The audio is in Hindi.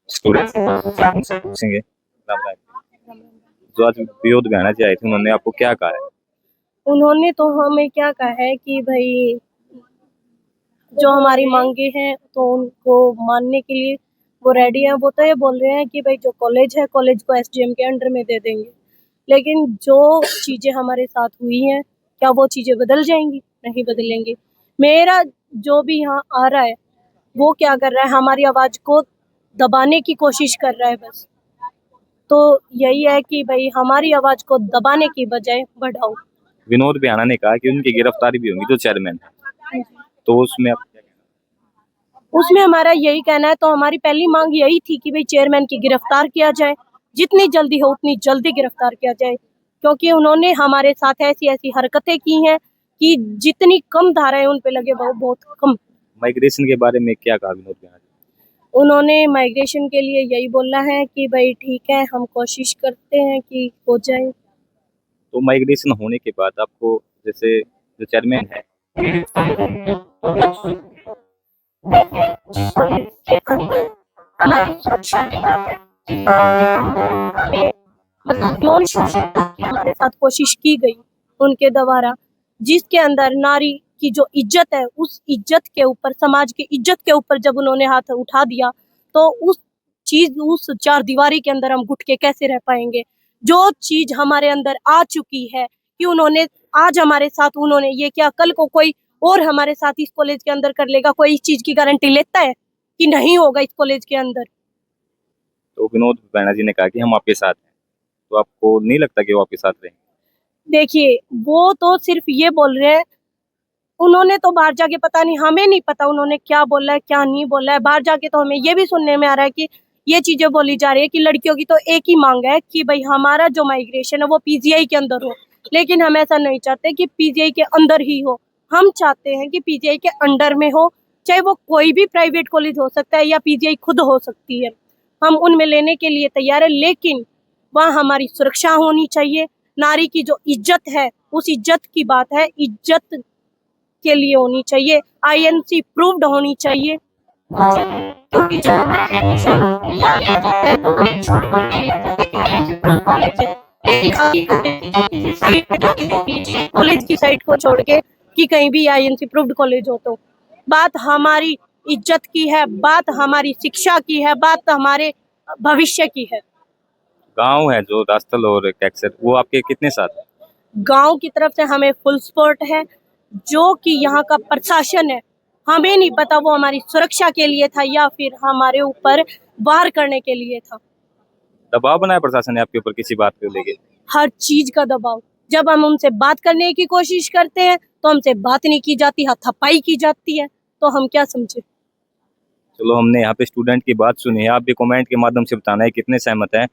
स्टूडेंट्स पूछेंगे। जो आज विरोध बयाना जी आए थे, उन्होंने आपको क्या कहा है? उन्होंने तो हमें क्या कहा है कि भाई जो हमारी मांगे हैं तो उनको मानने के लिए वो रेडी हैं। वो तो ये बोल रहे हैं कि भाई जो कॉलेज है, कॉलेज को एसडीएम के अंडर में दे देंगे, लेकिन जो चीजें हमारे साथ हुई हैं, क्या वो चीजें बदल जाएंगी? नहीं बदलेंगी। मेरा जो भी यहाँ आ रहा है वो क्या कर रहा है, हमारी आवाज को दबाने की कोशिश कर रहा है बस। तो यही है कि भाई हमारी आवाज को दबाने की बजाय बढ़ाओ। विनोद बियाना ने कहा कि उनकी गिरफ्तारी भी होगी, जो चेयरमैन है, तो उसमें आप क्या कहना? उसमें हमारा यही कहना है, तो हमारी पहली मांग यही थी कि भाई चेयरमैन की गिरफ्तार किया जाए, जितनी जल्दी हो उतनी जल्दी गिरफ्तार किया जाए, क्योंकि उन्होंने हमारे साथ ऐसी ऐसी हरकतें की हैं कि जितनी कम धाराएं उन पे लगे वो बहुत कम। माइग्रेशन के बारे में क्या कहा विनोद बियाना जी? उन्होंने माइग्रेशन के लिए यही बोला है कि भाई ठीक है, हम कोशिश करते हैं कि हो जाए। तो माइग्रेशन होने के बाद आपको, जैसे जो चेयरमैन है, हमारे साथ कोशिश की गई उनके द्वारा, जिसके अंदर नारी की जो इज्जत है, उस इज्जत के ऊपर, समाज की इज्जत के ऊपर जब उन्होंने हाथ उठा दिया, तो उस चार दीवारी के अंदर हम घुट के कैसे रह पाएंगे? जो चीज हमारे अंदर आ चुकी है कि उन्होंने आज हमारे साथ उन्होंने ये किया, कल को कोई और हमारे साथ इस कॉलेज के अंदर कर लेगा, कोई इस चीज की गारंटी लेता है कि नहीं होगा इस कॉलेज के अंदर? तो विनोद बियाना जी ने कहा कि हम आपके साथ हैं, तो आपको नहीं लगता कि वो आपके साथ रहेंगे? देखिए, वो तो सिर्फ ये बोल रहे हैं। उन्होंने तो बाहर जाके, पता नहीं, हमें नहीं पता उन्होंने क्या बोला है क्या नहीं बोला है। बाहर जाके तो हमें ये भी सुनने में आ रहा है कि ये चीजें बोली जा रही है कि लड़कियों की तो एक ही मांग है कि भाई हमारा जो माइग्रेशन है वो पीजीआई के अंदर हो, लेकिन हम ऐसा नहीं चाहते कि पीजीआई के अंदर ही हो। हम चाहते हैं कि पीजीआई के अंडर में हो, चाहे वो कोई भी प्राइवेट कॉलेज हो सकता है या पीजीआई खुद हो सकती है, हम उनमें लेने के लिए तैयार है, लेकिन वहाँ हमारी सुरक्षा होनी चाहिए। नारी की जो इज्जत है, उस इज्जत की बात है, इज्जत के लिए होनी चाहिए, आईएनसी प्रूव्ड होनी चाहिए। कॉलेज की साइट को छोड़ के कि कहीं भी आईएनसी प्रूव्ड कॉलेज हो, तो बात हमारी इज्जत की है, बात हमारी शिक्षा की है, बात हमारे भविष्य की है। गांव है जो रास्तल और कैक्सर, वो आपके कितने साथ है? गांव की तरफ से हमें फुल सपोर्ट है। जो कि यहाँ का प्रशासन है, हमें नहीं पता वो हमारी सुरक्षा के लिए था या फिर हमारे ऊपर वार करने के लिए था। दबाव बनाया प्रशासन ने आपके ऊपर किसी बात को लेके? हर चीज का दबाव। जब हम उनसे बात करने की कोशिश करते हैं तो हमसे बात नहीं की जाती, हाथापाई की जाती है, तो हम क्या समझे? चलो, हमने यहाँ पे स्टूडेंट की बात सुनी है, आप भी कमेंट के माध्यम से बताना है कितने सहमत हैं।